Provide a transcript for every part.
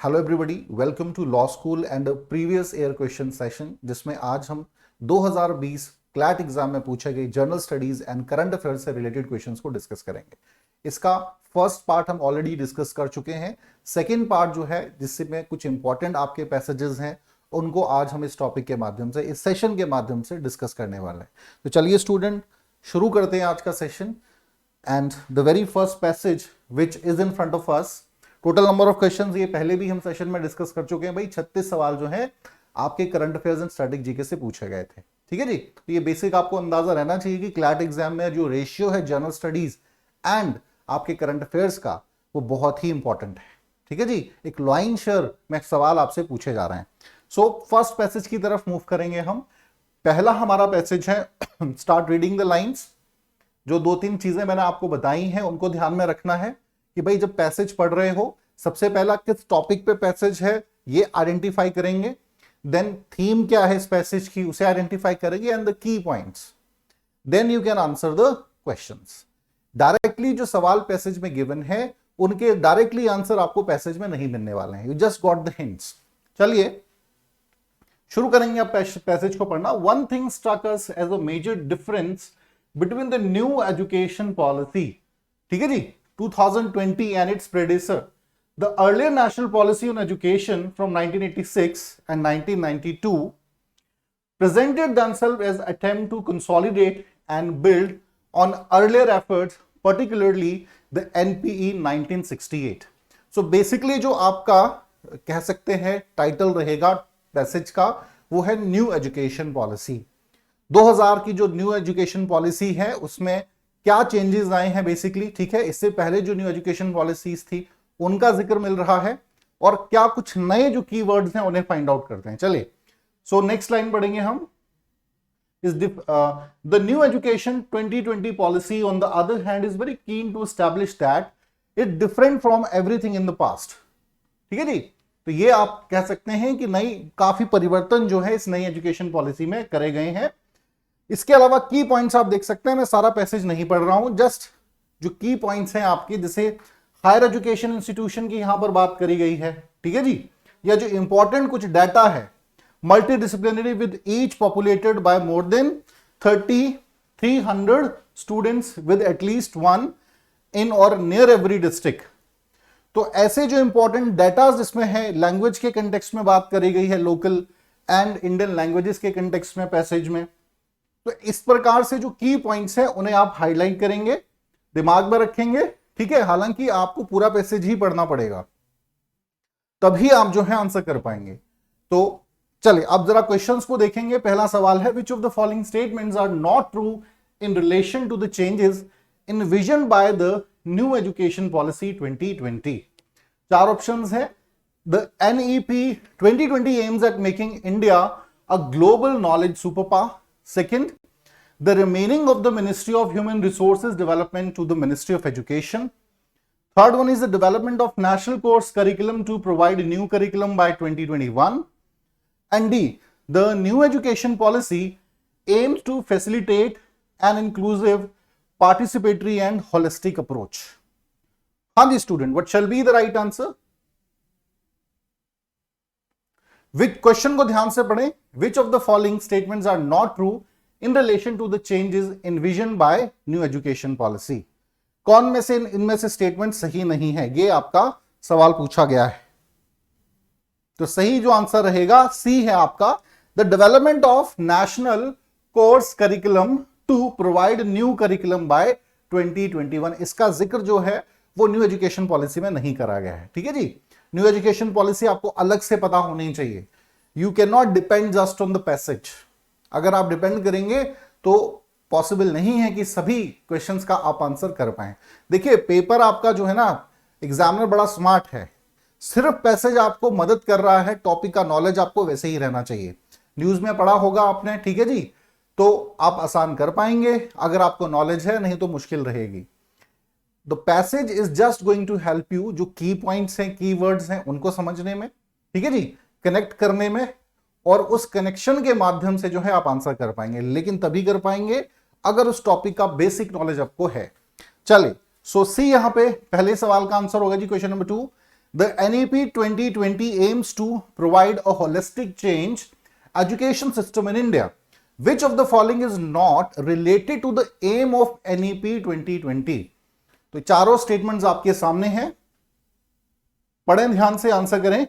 Hello everybody, welcome to law school and previous year question session, जिसमें आज हम 2020 CLAT exam में पूछे गए general studies and current affairs से रिलेटेड क्वेश्चंस को डिस्कस करेंगे। इसका फर्स्ट पार्ट हम ऑलरेडी डिस्कस कर चुके हैं। सेकेंड पार्ट जो है, जिसमें कुछ इंपॉर्टेंट आपके पैसेजेस हैं, उनको आज हम इस टॉपिक के माध्यम से, इस सेशन के माध्यम से डिस्कस करने वाले हैं। तो चलिए स्टूडेंट, शुरू करते हैं आज का session. And the very first passage which is in front of us, total number of questions ये पहले भी हम सेशन में डिस्कस कर चुके हैं भाई। 36 सवाल जो है आपके current affairs and static GK से पूछे गए थे। ठीक है जी। तो ये बेसिक आपको अंदाजा रहना चाहिए कि क्लैट एग्जाम में जो रेशियो है जनरल स्टडीज एंड आपके करंट अफेयर्स का, वो बहुत ही इंपॉर्टेंट है। ठीक है जी। एक लाइन शेयर में सवाल आपसे पूछे जा रहे हैं। सो फर्स्ट पैसेज की तरफ मूव करेंगे हम। पहला हमारा पैसेज है, स्टार्ट रीडिंग द लाइन्स। जो दो तीन चीजें मैंने आपको बताई हैं उनको ध्यान में रखना है कि भाई जब पैसेज पढ़ रहे हो, सबसे पहला किस टॉपिक पे पैसेज है ये आइडेंटिफाई करेंगे। देन थीम क्या है इस पैसेज की, उसे आइडेंटिफाई करेंगे and the key points. Then you can answer the questions. Directly जो सवाल पैसेज में गिवन है उनके डायरेक्टली आंसर आपको पैसेज में नहीं मिलने वाले हैं। You just got the hints. चलिए शुरू करेंगे अब पैसेज को पढ़ना। One thing struck us as a major difference between the new education policy, ठीक है जी, 2020 and its predecessor, the earlier national policy on education from 1986 and 1992 presented themselves as attempt to consolidate and build on earlier efforts, particularly the NPE 1968. So basically जो आपका कह सकते हैं title रहेगा passage का, वो है न्यू एजुकेशन पॉलिसी। 2000 की जो न्यू एजुकेशन पॉलिसी है उसमें क्या चेंजेस आए हैं बेसिकली। ठीक है, इससे पहले जो न्यू एजुकेशन पॉलिसीज थी उनका जिक्र मिल रहा है और क्या कुछ नए जो कीवर्ड्स हैं उन्हें फाइंड आउट करते हैं। चलिए सो नेक्स्ट लाइन पढ़ेंगे हम। Is the new education 2020 policy on the other hand is very keen to establish that it different from everything in the past. ठीक है जी। तो ये आप कह सकते हैं कि नई काफी परिवर्तन जो है इस नई एजुकेशन पॉलिसी में करे गए हैं। इसके अलावा की पॉइंट्स आप देख सकते हैं, मैं सारा पैसेज नहीं पढ़ रहा हूं, जस्ट जो की पॉइंट्स हैं आपके, जैसे हायर एजुकेशन इंस्टीट्यूशन की यहां पर बात करी गई है। ठीक है जी। या जो इंपॉर्टेंट कुछ डाटा है, multidisciplinary with each populated by more than 300 students with at least one in or near every district. तो ऐसे जो इंपॉर्टेंट डाटा जिसमें है, लैंग्वेज के कंटेक्स्ट में बात करी गई है, लोकल एंड इंडियन लैंग्वेजेस के कंटेक्स्ट में पैसेज में। तो इस प्रकार से जो की पॉइंट्स हैं उन्हें आप हाईलाइट करेंगे, दिमाग में रखेंगे। ठीक है, हालांकि आपको पूरा पैसेज ही पढ़ना पड़ेगा, तभी आप जो है आंसर कर पाएंगे। तो चलिए अब जरा क्वेश्चंस को देखेंगे। पहला सवाल है, which of the following statements are not true in relation to the changes envisioned by the new education policy 2020। चार ऑप्शंस है। The NEP 2020 aims at making India a global knowledge super power. Second, the remaining of the Ministry of Human Resources Development to the Ministry of Education. Third one is the development of national course curriculum to provide new curriculum by 2021. And D, the new education policy aims to facilitate an inclusive, participatory and holistic approach. हाँ जी student, what shall be the right answer? Which question को ध्यान से पढ़ें। Which of the following statements are not true in relation to the changes envisioned by new education policy? कौन में से इनमें से स्टेटमेंट सही नहीं है, ये आपका सवाल पूछा गया है। तो सही जो आंसर रहेगा सी है आपका, the development of national course curriculum to provide new curriculum by 2021। इसका जिक्र जो है वो न्यू एजुकेशन पॉलिसी में नहीं करा गया है। ठीक है जी। न्यू एजुकेशन पॉलिसी आपको अलग से पता होनी चाहिए। You can not depend just on the passage. अगर आप डिपेंड करेंगे तो पॉसिबल नहीं है कि सभी क्वेश्चंस का आप आंसर कर पाएं। देखिए पेपर आपका जो है ना, एग्जामिनर बड़ा स्मार्ट है, सिर्फ पैसेज आपको मदद कर रहा है, टॉपिक का नॉलेज आपको वैसे ही रहना चाहिए। न्यूज में पढ़ा होगा आपने, ठीक है जी, तो आप आसान कर पाएंगे अगर आपको नॉलेज है, नहीं तो मुश्किल रहेगी। The passage is just going to help you, जो की पॉइंट्स हैं, की वर्ड्स हैं, उनको समझने में, ठीक है जी, कनेक्ट करने में, और उस कनेक्शन के माध्यम से जो है आप आंसर कर पाएंगे। लेकिन तभी कर पाएंगे अगर उस टॉपिक का बेसिक नॉलेज आपको है। चलिए सो सी यहां पे पहले सवाल का आंसर होगा जी, question number 2। The NEP 2020 aims to provide a holistic change education system in India. Which of the following is not related to the aim of NEP 2020? तो चारों स्टेटमेंट्स आपके सामने हैं, पढ़ें ध्यान से, आंसर करें।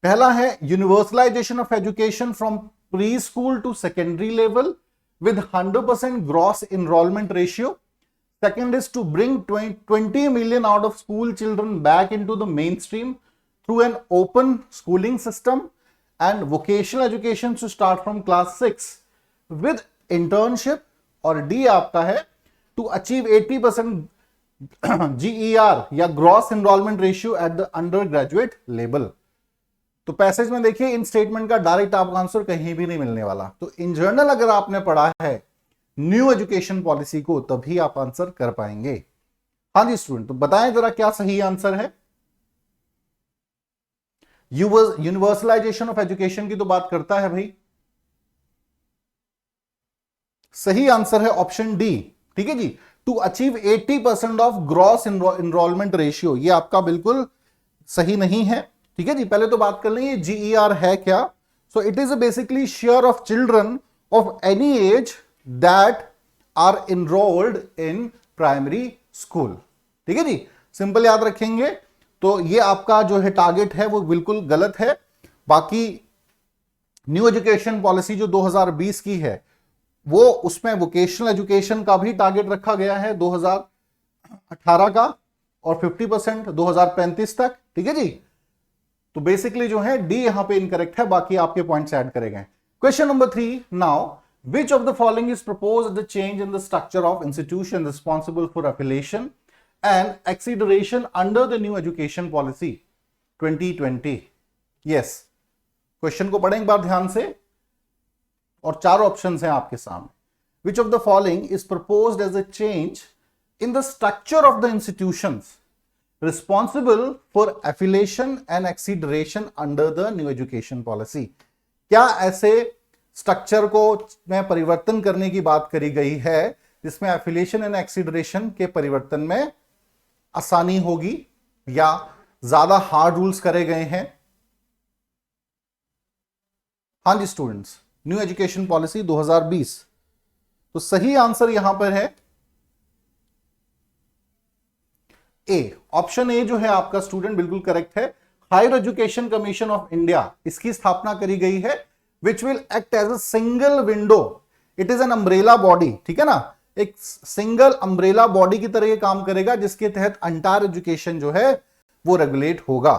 पहला है universalisation of education from preschool to secondary level with 100% gross enrollment ratio. Second is to bring 20 million out of school children back into the mainstream through an open schooling system, and vocational education to start from class 6 with internship. और D आपका है to achieve 80% GER या gross enrollment ratio at the undergraduate level. तो passage में देखिए इन statement का direct आपको answer कहीं भी नहीं मिलने वाला। तो इन जनरल अगर आपने पढ़ा है न्यू एजुकेशन पॉलिसी को तभी आप आंसर कर पाएंगे। हाँ जी स्टूडेंट, तो बताएं जरा क्या सही आंसर है। यूनिवर्सलाइजेशन ऑफ एजुकेशन की तो बात करता है भाई, सही आंसर है ऑप्शन डी। ठीक है जी, to achieve 80% of gross enrolment ratio, ये आपका बिल्कुल सही नहीं है। ठीक है जी, पहले तो बात कर लेंगे जीईआर है क्या। So it is basically share of children of any age that are enrolled in primary school. ठीक है जी, सिंपल याद रखेंगे। तो ये आपका जो है टारगेट है वो बिल्कुल गलत है। बाकी न्यू एजुकेशन पॉलिसी जो 2020 की है वो उसमें वोकेशनल एजुकेशन का भी टारगेट रखा गया है 2018 का, और 50% 2035 तक। ठीक है जी, तो बेसिकली जो है डी यहां पे इनकरेक्ट है, बाकी आपके पॉइंट्स ऐड करे गए। Question number 3 now, which of the following is proposed the change in the structure of institution responsible for affiliation and accreditation under the new education policy 2020? Yes, question को पढ़ें एक बार ध्यान से, और चार ऑप्शंस हैं आपके सामने। Which of the following is proposed as a change in the structure of the institutions responsible for affiliation and accreditation under the new education policy? क्या ऐसे स्ट्रक्चर को में परिवर्तन करने की बात करी गई है जिसमें एफिलिएशन एंड एक्सीडरेशन के परिवर्तन में आसानी होगी या ज्यादा हार्ड रूल्स करे गए हैं? हाँ जी स्टूडेंट्स, न्यू एजुकेशन पॉलिसी 2020। तो सही आंसर यहां पर है ए, ऑप्शन ए जो है आपका स्टूडेंट बिल्कुल करेक्ट है। Higher education commission of India, इसकी स्थापना करी गई है, which will act as a single window. It is an umbrella body, ठीक है ना, एक सिंगल अम्ब्रेला बॉडी की तरह ये काम करेगा जिसके तहत अंटायर एजुकेशन जो है वो रेगुलेट होगा।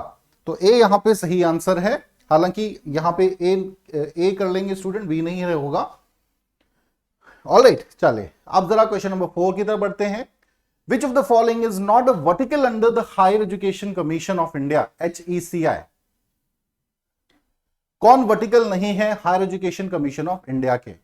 तो ए यहां पे सही आंसर है। हालांकि यहां पे ए कर लेंगे स्टूडेंट, बी नहीं होगा। ऑलराइट, चले अब जरा क्वेश्चन नंबर 4 की तरफ बढ़ते हैं। Which of the following is not a vertical under the Higher Education Commission of India, HECI? कौन वर्टिकल नहीं है higher education commission of India के?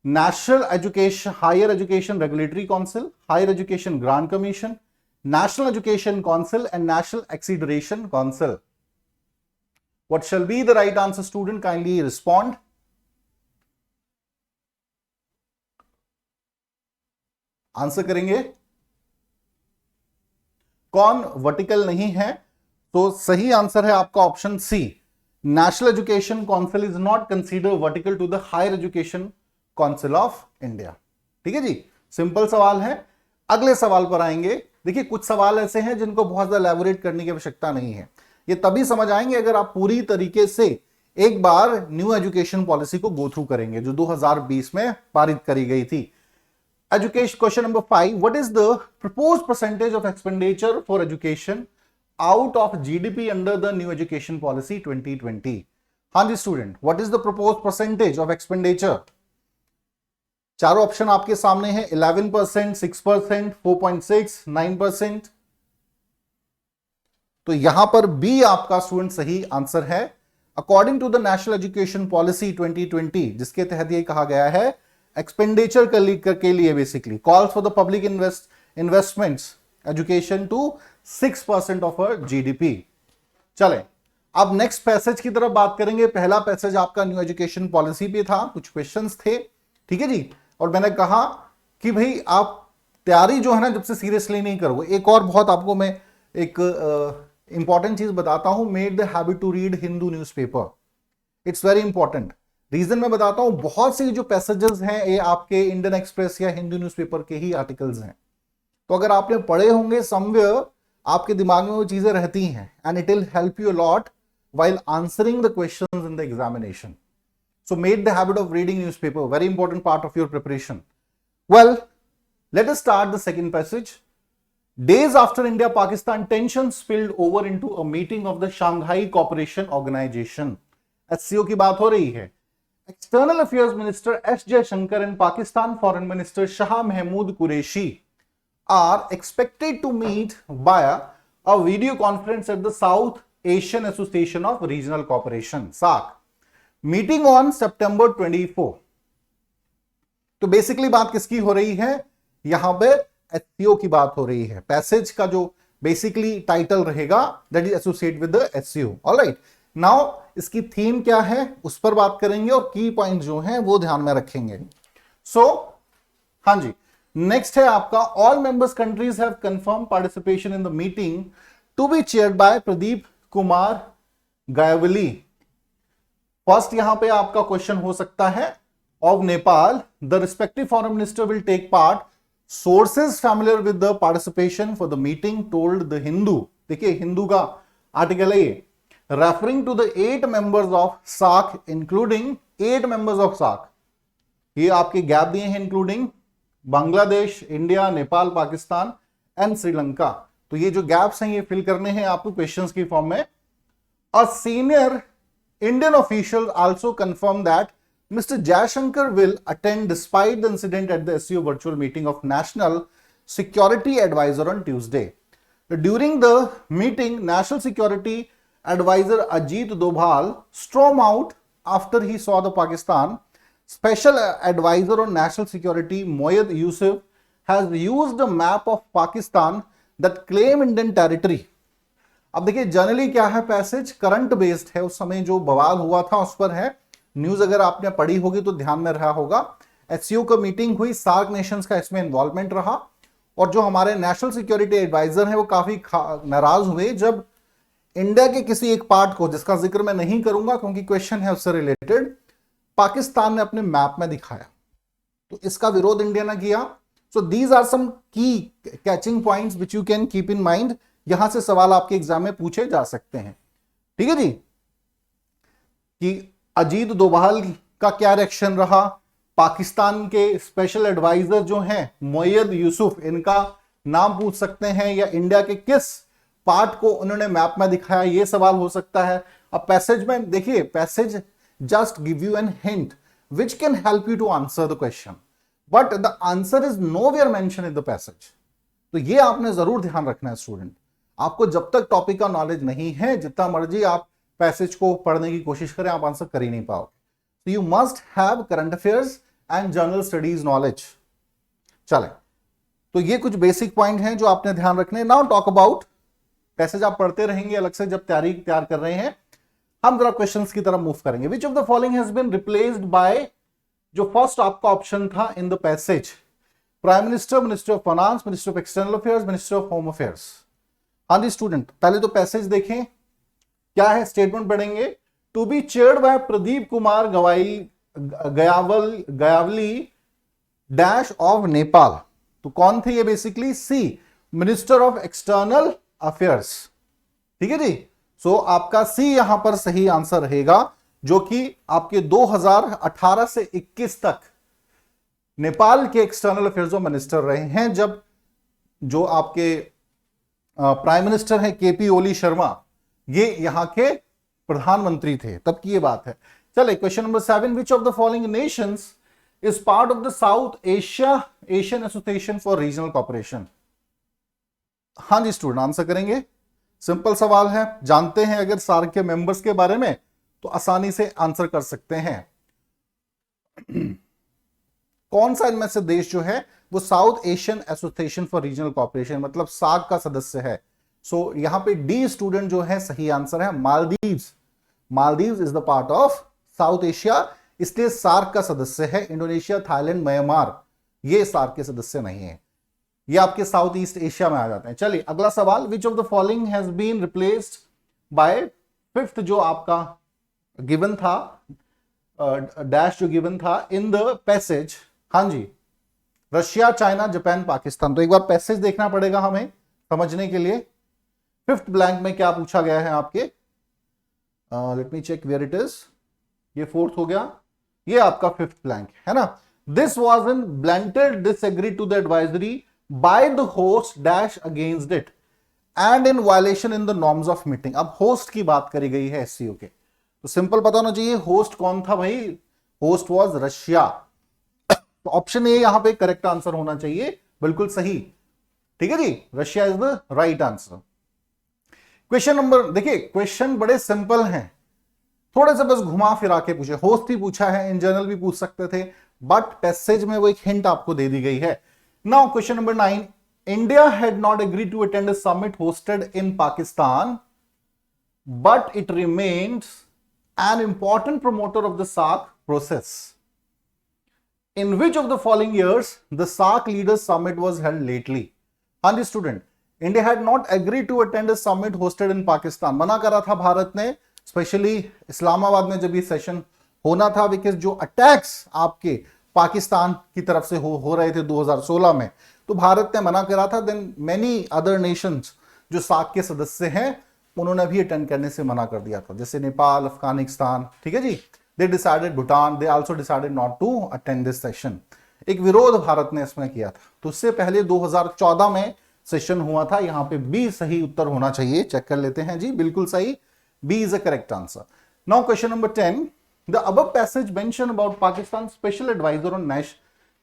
National education higher education regulatory council, higher education grant commission, national education council and national accreditation council. What shall be the right answer, student? Kindly respond. Answer करेंगे कौन vertical नहीं है? तो सही answer है आपका option C, national education council is not consider vertical to the higher education council of India. ठीक है जी, सिंपल सवाल है। अगले सवाल पर आएंगे। देखिए कुछ सवाल ऐसे हैं जिनको बहुत ज्यादा एलैबोरेट करने की आवश्यकता नहीं है, ये तभी समझ आएंगे अगर आप पूरी तरीके से एक बार न्यू एजुकेशन पॉलिसी को गो थ्रू करेंगे जो 2020 में पारित करी गई थी। Education question number 5, what is the proposed percentage of expenditure for education out of GDP under the new education policy 2020? हाँ जी student, what is the proposed percentage of expenditure? चारों ऑप्शन आपके सामने हैं, 11%, 6%, 4.6, 9%। तो यहां पर बी आपका स्टूडेंट सही आंसर है। According to the national education policy 2020, जिसके तहत ये कहा गया है एक्सपेंडिचर के लिए basically calls for the public investments education to 6% of GDP. चलें अब नेक्स्ट पैसेज की तरफ बात करेंगे। पहला पैसेज आपका न्यू एजुकेशन पॉलिसी पे था, कुछ क्वेश्चंस थे। ठीक है जी, और मैंने कहा कि भाई आप तैयारी जो है ना जब से सीरियसली नहीं करोगे। एक और बहुत आपको मैं एक इंपॉर्टेंट चीज बताता हूं, made the habit to read Hindu newspaper, it's very important. Reason मैं बताता हूं, बहुत सी जो पैसेजेस हैं ये आपके इंडियन एक्सप्रेस या हिंदू न्यूज़पेपर के ही आर्टिकल्स हैं, तो अगर आपने पढ़े होंगे समवेयर, आपके दिमाग में वो चीजें रहती हैं, and it will help you lot while answering the questions in the examination. So make the habit of reading newspaper, very important part of your preparation. Well, let us start the second passage. Days after India-Pakistan tensions spilled over into a meeting of the Shanghai Cooperation Organization. SCO की बात हो रही है. External Affairs Minister S. Jaishankar and Pakistan Foreign Minister Shah Mahmood Qureshi are expected to meet via a video conference at the South Asian Association of Regional Cooperation, SAARC, meeting on सितंबर 24। तो basically बात किसकी हो रही है, यहां पे SCO की बात हो रही है। पैसेज का जो बेसिकली टाइटल रहेगा that is associate with the SCO. Alright, now इसकी थीम क्या है उस पर बात करेंगे और की पॉइंट जो है वो ध्यान में रखेंगे। सो हाँ जी, नेक्स्ट है आपका all members countries have confirm participation in the meeting to be chaired by Pradeep Kumar Gyawali. First यहां पे आपका क्वेश्चन हो सकता है, of Nepal the respective foreign minister will take part, sources familiar with the participation for the meeting told the Hindu. देखिए हिंदू का article है ये, referring to the 8 members of SAARC including 8 members of SAARC. ये आपके गैप दिए हैं, including Bangladesh, India, Nepal, Pakistan and Sri Lanka. तो ये जो गैप्स हैं ये फिल करने हैं आपको क्वेश्चंस की फॉर्म में। A senior Indian official also confirm that mister Jaishankar will attend despite the incident at the SCO virtual meeting of national security adviser on Tuesday. During the meeting national security adviser Ajit Doval stormed out after he saw the Pakistan special advisor on national security Moyed Yusuf has used a map of Pakistan that claim Indian territory। अब देखिए generally क्या है, passage current based है, उस समय जो बवाल हुआ था उस पर है। न्यूज अगर आपने पढ़ी होगी तो ध्यान में रहा होगा, एससीओ का मीटिंग हुई, सार्क नेशंस का इसमें इन्वॉल्वमेंट रहा, और जो हमारे नेशनल सिक्योरिटी एडवाइजर हैं वो काफी नाराज हुए जब इंडिया के किसी एक पार्ट को, जिसका जिक्र मैं नहीं करूंगा क्योंकि क्वेश्चन है उससे रिलेटेड, पाकिस्तान ने अपने मैप में दिखाया, तो इसका विरोध इंडिया ने किया। So these are some key catching points which you can keep in mind। यहां से सवाल आपके एग्जाम में पूछे जा सकते हैं, ठीक है जी। कि अजीत डोभाल का क्या रिएक्शन रहा, पाकिस्तान के स्पेशल एडवाइजर जो हैं मोयद यूसुफ, इनका नाम पूछ सकते हैं, या इंडिया के किस पार्ट को उन्होंने मैप में दिखाया, ये सवाल हो सकता है। अब पैसेज में देखिए, passage just give you an hint which can help you to answer the question, but the answer is nowhere mention in the passage. तो ये आपने जरूर ध्यान रखना है स्टूडेंट। आपको जब तक टॉपिक का नॉलेज नहीं है, जितना मर्जी आप पैसेज को पढ़ने की कोशिश करें, आप आंसर कर ही नहीं पाओगे। तो you must have current affairs and general studies knowledge. चले, तो ये कुछ बेसिक पॉइंट हैं जो आपने ध्यान रखने। नाउ टॉक अबाउट पैसेज, आप पढ़ते रहेंगे अलग से जब तैयार कर रहे हैं। हम जरा क्वेश्चंस की तरफ मूव करेंगे। Which of the following has been replaced by, जो फर्स्ट आपका ऑप्शन था in the passage, prime minister, minister of finance, minister of external affairs, minister of home affairs. हाँ जी स्टूडेंट, पहले तो पैसेज देखें, क्या है स्टेटमेंट पढ़ेंगे। To be chaired by Pradeep Kumar Gyawali dash of Nepal. तो कौन थे ये, basically C, minister of external affairs, ठीक है जी। सो आपका सी यहां पर सही आंसर रहेगा, जो कि आपके 2018 से 21 तक नेपाल के एक्सटर्नल अफेयर्स मिनिस्टर रहे हैं, जब जो आपके प्राइम मिनिस्टर हैं केपी ओली शर्मा, ये यहां के प्रधानमंत्री थे, तब की ये बात है। चलिए question number 7, which of the following Nations is part of the south Asian association for regional cooperation. हाँ जी स्टूडेंट, आंसर करेंगे, सिंपल सवाल है, जानते हैं अगर सार्क के मेंबर्स के बारे में तो आसानी से आंसर कर सकते हैं। कौन सा इनमें से देश जो है वो south Asian association for regional cooperation मतलब सार्क का सदस्य है। सो यहां पे डी स्टूडेंट जो है सही आंसर है Maldives. Maldives is the part of south Asia, इसलिए सार्क का सदस्य है। इंडोनेशिया, थाईलैंड, म्यांमार ये सार्क के सदस्य नहीं है। ये आपके साउथ ईस्ट एशिया में आ जाते हैं। चलिए अगला सवाल, which of the following has been replaced by fifth जो आपका गिवन था, डैश जो गिवन था इन द पैसेज, हाँ जी, रशिया, चाइना, जापान, पाकिस्तान। तो एक बार पैसेज देखना पड़ेगा हमें समझने के लिए। फिफ्थ ब्लैंक में क्या पूछा गया है आपके, let me check where it is, ये फोर्थ हो गया, ये आपका फिफ्थ ब्लैंक है ना। This was in blunted disagree to the advisory by the host dash against it and in violation in the norms of meeting. अब host की बात करी गई है एससीओ के, तो सिंपल पता होना चाहिए होस्ट कौन था भाई, होस्ट वाज रशिया। तो ऑप्शन ए यहां पे करेक्ट आंसर होना चाहिए, बिल्कुल सही, ठीक है जी, Russia is the right answer. Question number, देखिए क्वेश्चन बड़े सिंपल हैं, थोड़े से बस घुमा फिरा के पूछे, होस्ट ही पूछा है, इन जनरल भी पूछ सकते थे, बट पैसेज में वो एक हिंट आपको दे दी गई है। Now question number 9, India had not agreed to attend a summit hosted in Pakistan but it remains an important promoter of the SAARC process. In which of the following years the SAARC leaders summit was held lately? हाँ जी student, India had not agree to attend a summit hosted in Pakistan, मना करा था भारत ने, specially Islamabad में जब ये session होना था, बिकॉज जो अटैक्स आपके पाकिस्तान की तरफ से हो रहे थे 2016 में, तो भारत ने मना करा था। देन मेनी अदर नेशंस जो सार्क के सदस्य हैं उन्होंने भी अटेंड करने से मना कर दिया था, जैसे नेपाल, अफगानिस्तान, ठीक है जी, they decided, Bhutan, they also decided not to attend this session. एक विरोध भारत ने इसमें किया था। तो उससे पहले 2014 में सेशन हुआ था, यहां पे बी सही उत्तर होना चाहिए, चेक कर लेते हैं जी, बिल्कुल सही, B is a correct answer. Now question number 10, the above passage mention about Pakistan special adviser on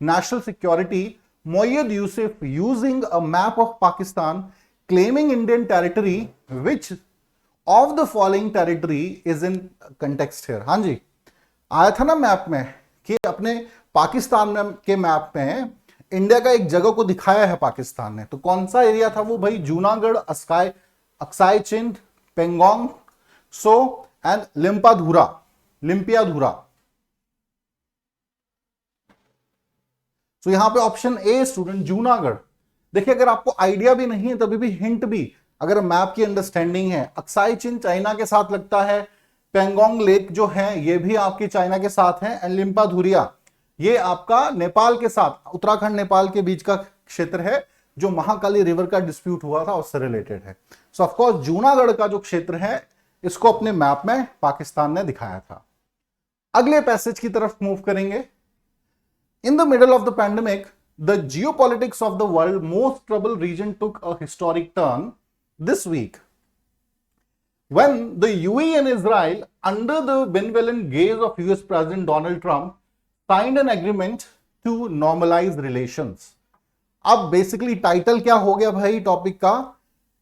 national security Moeed Yusuf using a map of Pakistan claiming Indian territory, which of the following territory is in context here? हाँ जी, आया था ना map में कि अपने पाकिस्तान में के map में इंडिया का एक जगह को दिखाया है पाकिस्तान ने, तो कौन सा एरिया था वो भाई, Junagadh, Aksai chin, Pangong so and Limpiyadhura. तो यहां पे ऑप्शन ए स्टूडेंट जूनागढ़। देखिए अगर आपको आइडिया भी नहीं है तभी भी हिंट भी, अगर मैप की अंडरस्टैंडिंग है, अक्साई चिन चाइना के साथ लगता है, पेंगोंग लेक जो है ये भी आपकी चाइना के साथ है, एंड लिम्पाधुरिया ये आपका नेपाल के साथ, उत्तराखंड नेपाल के बीच का क्षेत्र है, जो महाकाली रिवर का डिस्प्यूट हुआ था उससे रिलेटेड है। सो ऑफ कोर्स जूनागढ़ का जो क्षेत्र है इसको अपने मैप में पाकिस्तान ने दिखाया था। अगले पैसेज की तरफ मूव करेंगे। In the middle of the pandemic the geopolitics of the world most troubled region took a historic turn this week when the UAE and Israel, under the benevolent gaze of US President Donald Trump, signed an agreement to normalize relations. अब basically title क्या हो गया भाई topic का,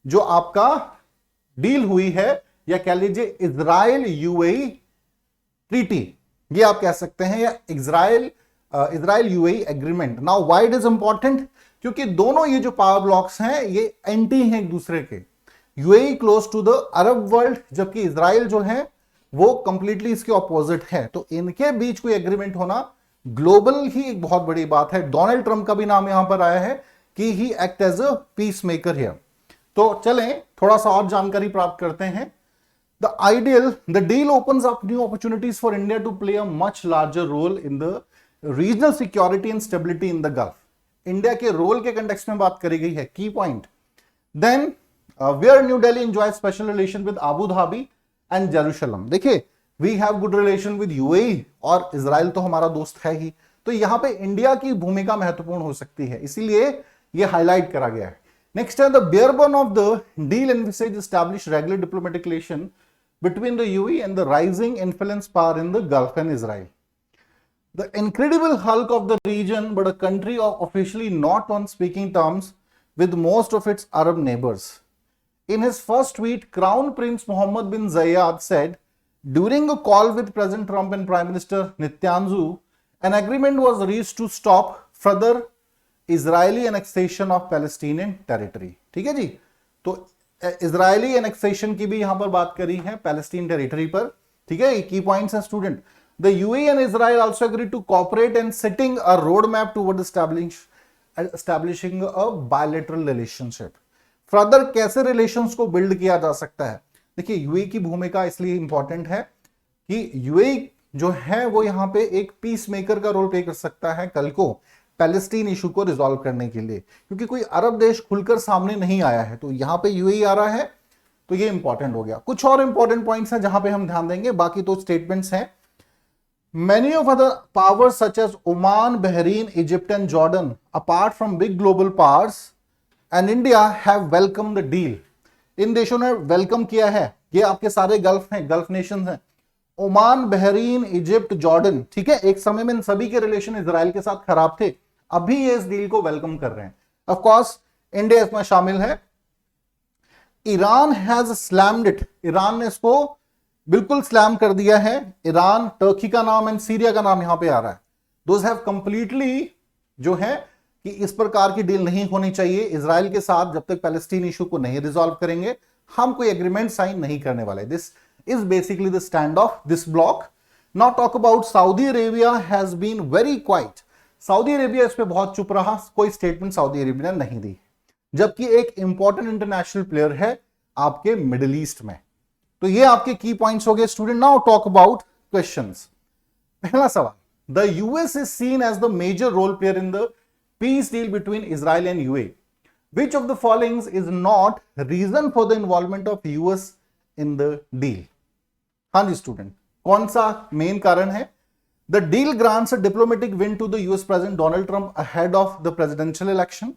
जो आपका deal हुई है, या कह लीजिए इजराइल यूएई ट्रीटी, ये आप कह सकते हैं, या Israel UAE agreement. Now why it is important, क्योंकि दोनों ये जो पावर ब्लॉक्स हैं ये एंटी हैं एक दूसरे के। UAE close to the Arab world, जबकि इजराइल जो है वो कंप्लीटली इसके ऑपोजिट है। तो इनके बीच कोई एग्रीमेंट होना ग्लोबल ही एक बहुत बड़ी बात है। डोनाल्ड ट्रंप का भी नाम यहां पर आया है कि he act as a peacemaker here. तो चलें थोड़ा सा और जानकारी प्राप्त करते हैं। The deal opens up new opportunities for India to play a much larger role in the regional security and stability in the Gulf. India के रोल के कंटेक्स्ट में बात करी गई है, key point. Then where New Delhi enjoy special relation with Abu Dhabi and Jerusalem. देखिए we have good relation with UAE, और Israel तो हमारा दोस्त है ही, तो यहां पे इंडिया की भूमिका महत्वपूर्ण हो सकती है, इसीलिए ये हाईलाइट करा गया है। नेक्स्ट है the barebone of the deal envisages establish regular diplomatic relation between the UAE and the rising influence power in the Gulf and Israel. The incredible hulk of the region, but a country officially not on speaking terms with most of its Arab neighbors. In his first tweet, Crown Prince Mohammed bin Zayed said, during a call with President Trump and Prime Minister Netanyahu, an agreement was reached to stop further Israeli annexation of Palestinian territory. ठीक है जी, तो Israeli annexation की भी यहां पर बात करी है पैलेस्टीन टेरिटरी पर, ठीक है। की पॉइंट्स हैं student. The UAE and Israel also agree to cooperate and setting a road map toward establish establishing a bilateral relationship. Further कैसे रिलेशंस को बिल्ड किया जा सकता है? देखिए यूएई की भूमिका इसलिए इंपॉर्टेंट है कि यूएई जो है वो यहां पे एक पीस मेकर का रोल प्ले कर सकता है कल को पैलेस्टीन इशू को रिजॉल्व करने के लिए, क्योंकि कोई अरब देश खुलकर सामने नहीं आया है, तो यहां पे यूएई आ रहा है, तो ये इंपॉर्टेंट हो गया। कुछ और इंपॉर्टेंट पॉइंट्स हैं जहां पे हम ध्यान देंगे, बाकी तो स्टेटमेंट्स हैं। Many of other powers such as Oman, Bahrain, Egypt and Jordan, apart from big global powers and India have welcomed the deal. इन देशों ने वेलकम किया है, ये आपके सारे गल्फ हैं, गल्फ नेशंस हैं, ओमान, बहरीन, इजिप्ट, जॉर्डन, ठीक है। एक समय में इन सभी के रिलेशन इजराइल के साथ खराब थे, अभी ये इस डील को वेलकम कर रहे हैं। ऑफ कोर्स इंडिया इसमें शामिल है। Iran has slammed it, Iran ने इसको बिल्कुल स्लैम कर दिया है। ईरान, टर्की का नाम एंड सीरिया का नाम यहां पे आ रहा है। दोज हैव कंप्लीटली जो है कि इस प्रकार की डील नहीं होनी चाहिए इजराइल के साथ, जब तक पैलेस्टीन इशू को नहीं रिजॉल्व करेंगे हम कोई एग्रीमेंट साइन नहीं करने वाले। This is basically the stand of this block. Now talk about Saudi Arabia has been very quiet. Saudi Arabia इस पे बहुत चुप रहा, कोई स्टेटमेंट सऊदी अरेबिया ने नहीं दी, जबकि एक इंपॉर्टेंट इंटरनेशनल प्लेयर है आपके मिडिल ईस्ट में। तो ये आपके की पॉइंट्स हो गए student. Now talk about questions. पहला सवाल, the US is seen as the major role player in the peace deal between Israel and UAE, which of the following is not reason for the involvement of US in the deal? हाँ जी student, कौन सा main कारण है? The deal grants a diplomatic win to the US president Donald Trump ahead of the presidential election.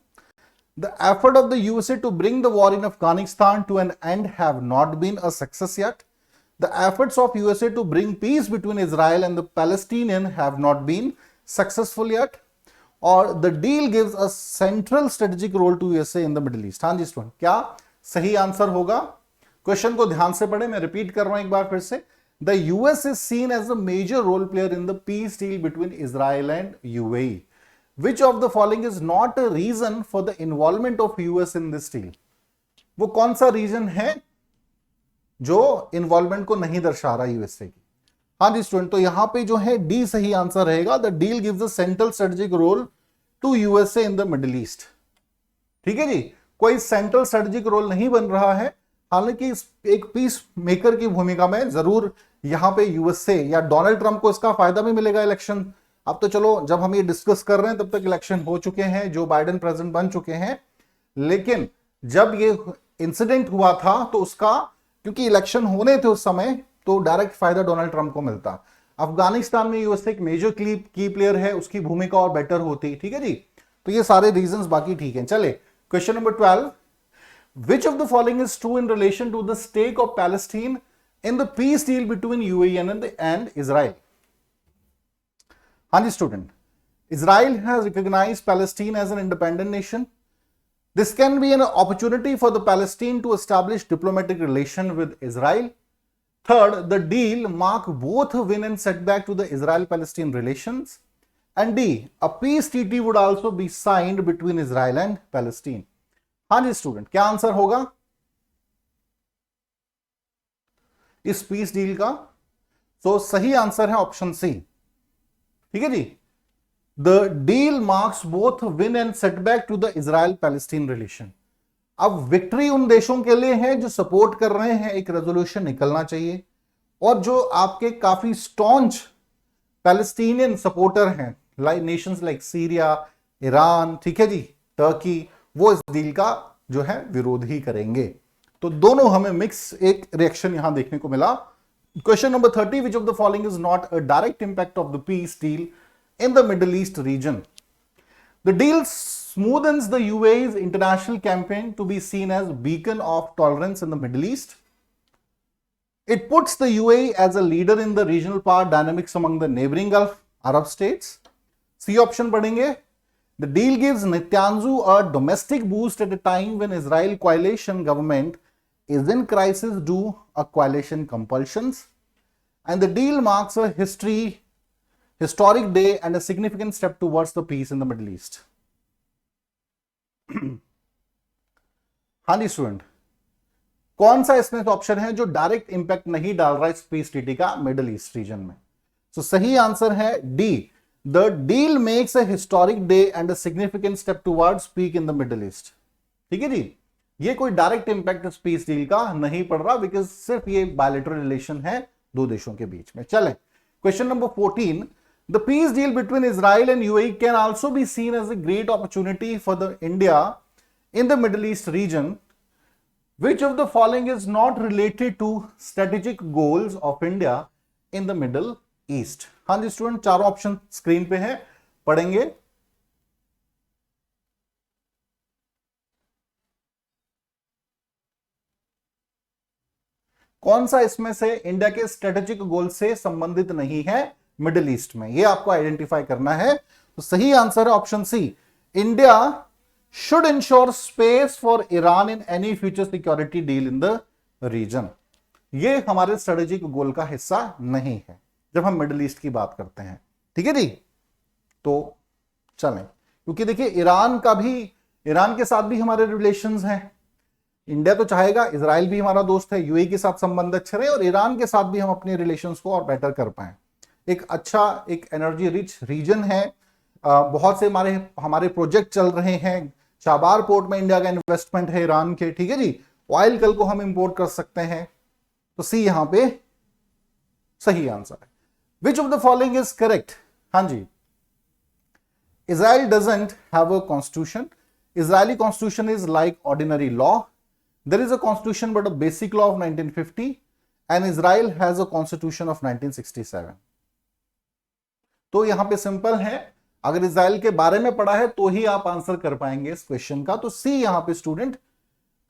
The effort of the USA to bring the war in Afghanistan to an end have not been a success yet. The efforts of USA to bring peace between Israel and the Palestinians have not been successful yet. Or the deal gives a central strategic role to USA in the Middle East. हाँ जी student, क्या सही answer होगा? Question को ध्यान से पढ़े, मैं रिपीट कर रहा हूं एक बार फिर से। The US is seen as a major role player in the peace deal between Israel and UAE. Which of the following is not a reason for the involvement of US in this deal? वो कौन सा reason है जो involvement को नहीं दर्शा रहा USA की? हाँ जी स्टूडेंट, तो यहां पे जो है डी सही आंसर रहेगा। The deal gives a central strategic role to USA in the Middle East. ठीक है जी, कोई सेंट्रल स्ट्रेटेजिक रोल नहीं बन रहा है, हालांकि एक पीस मेकर की भूमिका में जरूर यहां पे यूएसए या डोनाल्ड ट्रंप को इसका फायदा भी मिलेगा इलेक्शन। अब तो चलो जब हम ये डिस्कस कर रहे हैं तब तक इलेक्शन हो चुके हैं, जो बाइडेन प्रेसिडेंट बन चुके हैं, लेकिन जब ये इंसिडेंट हुआ था तो उसका, क्योंकि इलेक्शन होने थे उस समय, तो डायरेक्ट फायदा डोनाल्ड ट्रंप को मिलता। अफगानिस्तान में यूएसए एक मेजर की प्लेयर है, उसकी भूमिका और बेटर होती। ठीक है जी, तो ये सारे रीजंस बाकी ठीक है। चले question number 12, which of the following is true in relation to the stake of Palestine in the peace deal between UAE and Israel? हाँ जी student, Israel has recognized Palestine as an independent nation. This can be an opportunity for the Palestine to establish diplomatic relation with Israel. Third, the deal mark both a win and setback to the Israel-Palestine relations. And D, a peace treaty would also be signed between Israel and Palestine. हाँ जी student, क्या answer होगा इस peace deal का? तो सही answer है option C. ठीक है जी, the deal marks both win and setback to the Israel Palestine relation. अब विक्ट्री उन देशों के लिए है जो सपोर्ट कर रहे हैं, एक रेजोल्यूशन निकलना चाहिए, और जो आपके काफी स्टॉन्च पैलेस्टीनियन सपोर्टर हैं, like Nations like Syria, Iran, ठीक है जी, टर्की, वो इस डील का जो है विरोध ही करेंगे। तो दोनों हमें मिक्स एक रिएक्शन यहां देखने को मिला। Question number 30, which of the following is not a direct impact of the peace deal in the Middle East region? The deal smoothens the UAE's international campaign to be seen as a beacon of tolerance in the Middle East. It puts the UAE as a leader in the regional power dynamics among the neighboring Gulf Arab states. C option पढ़ेंगे. The deal gives Netanyahu a domestic boost at a time when Israel coalition government is in crisis due a coalition compulsions, and the deal marks a historic day and a significant step towards the peace in the Middle East. हाँ जी student, कौन सा इसमें option है जो direct impact नहीं डाल रहा है इस पीस ट्रीटी का मिडिल ईस्ट रीजन में? तो सही आंसर है D, the deal makes a historic day and a significant step towards peace in the Middle East. ठीक है जी, ये कोई डायरेक्ट इंपैक्ट इस पीस डील का नहीं पड़ रहा, बिकॉज सिर्फ ये बायलैटरल रिलेशन है दो देशों के बीच में। चलें, question number 14, the peace deal between Israel and UAE can also be seen as a great opportunity for the India in the Middle East region. Which of the following is not related to strategic goals of India in the Middle East? हाँ जी student, चारों option screen पे है, पढ़ेंगे। कौन सा इसमें से इंडिया के स्ट्रेटेजिक गोल से संबंधित नहीं है मिडिल ईस्ट में, ये आपको आइडेंटिफाई करना है। तो सही आंसर है option C, India should ensure space for Iran in any future security deal in the region। ये हमारे स्ट्रेटेजिक गोल का हिस्सा नहीं है जब हम मिडिल ईस्ट की बात करते हैं। ठीक है जी, तो चलें, क्योंकि देखिए ईरान के साथ भी हमारे रिलेशंस हैं। इंडिया तो चाहेगा इजराइल भी हमारा दोस्त है, यूएई के साथ संबंध अच्छे रहे और ईरान के साथ भी हम अपने रिलेशंस को और बेटर कर पाए। एक अच्छा, एक एनर्जी रिच रीजन है, बहुत से हमारे प्रोजेक्ट चल रहे हैं। चाबार पोर्ट में इंडिया का इन्वेस्टमेंट है ईरान के। ठीक है जी, ऑयल कल को हम इंपोर्ट कर सकते हैं। तो सी यहां पे सही आंसर है। Which of the following is correct? हाँ जी, Israel doesn't have a constitution. Israeli constitution is like ordinary law. There is a constitution but a basic law of 1950 and Israel has a constitution of 1967। तो यहां पे simple है, अगर Israel के बारे में पढ़ा है तो ही आप आंसर कर पाएंगे इस क्वेश्चन का। तो सी यहां पे स्टूडेंट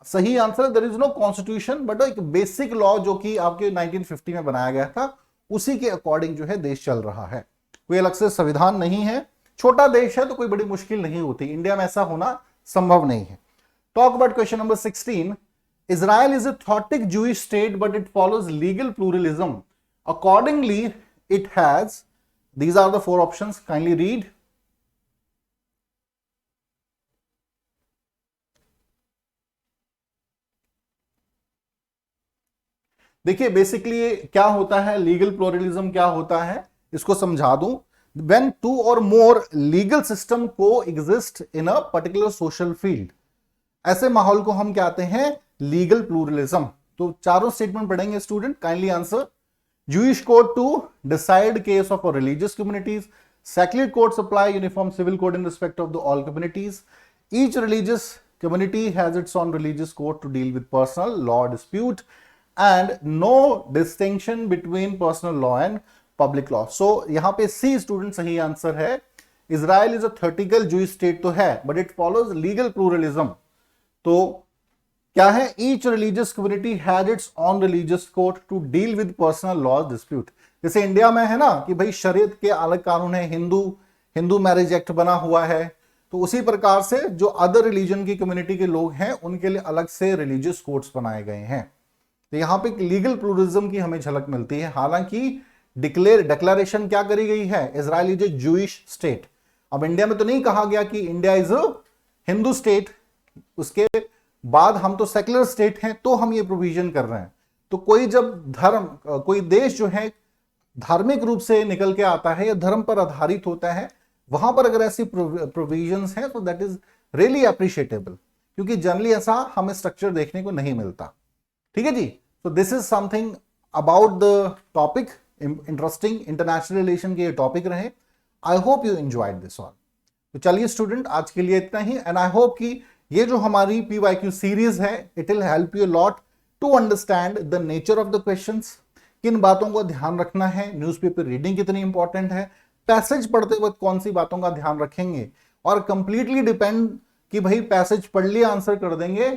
सही आंसर है। There is no constitution but एक बेसिक लॉ जो कि आपके 1950 में बनाया गया था, उसी के अकॉर्डिंग जो है देश चल रहा है। कोई अलग से संविधान नहीं है। छोटा देश है तो कोई बड़ी मुश्किल नहीं होती, इंडिया में ऐसा होना संभव नहीं है। Talk about question number 16, Israel is a थॉटिक Jewish state but it follows legal pluralism. Accordingly it has, these are the four options, kindly read। देखिए बेसिकली क्या होता है, लीगल प्लूरलिज्म क्या होता है इसको समझा दूं। व्हेन टू और मोर लीगल सिस्टम को exist in a particular social field, ऐसे माहौल को हम कहते हैं लीगल प्लूरलिज्म। तो चारों स्टेटमेंट पढ़ेंगे student, kindly answer. Jewish court to decide case of religious communities. Secular courts apply uniform civil code in respect of the all communities. Each religious community has its own religious court to deal with personal law dispute, and no distinction between personal law and public law. So यहाँ पे C student सही answer है। Israel is a theocratic Jewish state तो है, but it follows legal pluralism। तो क्या है, each religious community had its own religious court to deal with personal laws dispute. जैसे इंडिया में है ना कि भाई शरीयत के अलग कानून है, हिंदू मैरिज एक्ट बना हुआ है, तो उसी प्रकार से जो अदर रिलीजन की कम्युनिटी के लोग हैं उनके लिए अलग से रिलीजियस कोर्ट्स बनाए गए हैं। तो यहाँ पे लीगल प्लूरलिज्म की हमें झलक मिलती है। हालांकि डिक्लेरेशन क्या करी गई है, Israel is a Jewish state. अब इंडिया में तो नहीं कहा गया कि India is a Hindu state, उसके बाद हम तो सेक्युलर स्टेट हैं तो हम ये प्रोविजन कर रहे हैं। तो कोई जब कोई देश जो है धार्मिक रूप से निकल के आता है या धर्म पर आधारित होता है, वहां पर अगर ऐसी प्रोविजंस हैं तो दैट इज रियली अप्रिशिएटेबल, क्योंकि जनरली ऐसा हमें स्ट्रक्चर देखने को नहीं मिलता। ठीक है जी, तो this is something about the topic. Interesting international relation के ये टॉपिक रहे। I hope you enjoyed this all. तो चलिए स्टूडेंट, आज के लिए इतना ही, एंड आई होप कि ये जो हमारी PYQ सीरीज है, it will help you lot to understand the nature of the questions, किन बातों को ध्यान रखना है, न्यूज़पेपर रीडिंग कितनी इंपॉर्टेंट है, पैसेज पढ़ते वक्त कौन सी बातों का ध्यान रखेंगे, और कंप्लीटली डिपेंड कि भाई पैसेज पढ़ लिया आंसर कर देंगे,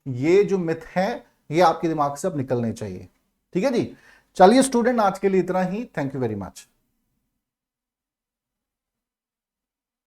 ये जो मिथ है ये आपके दिमाग से अब निकलने चाहिए। ठीक है जी, चलिए स्टूडेंट, आज के लिए इतना ही। Thank you very much.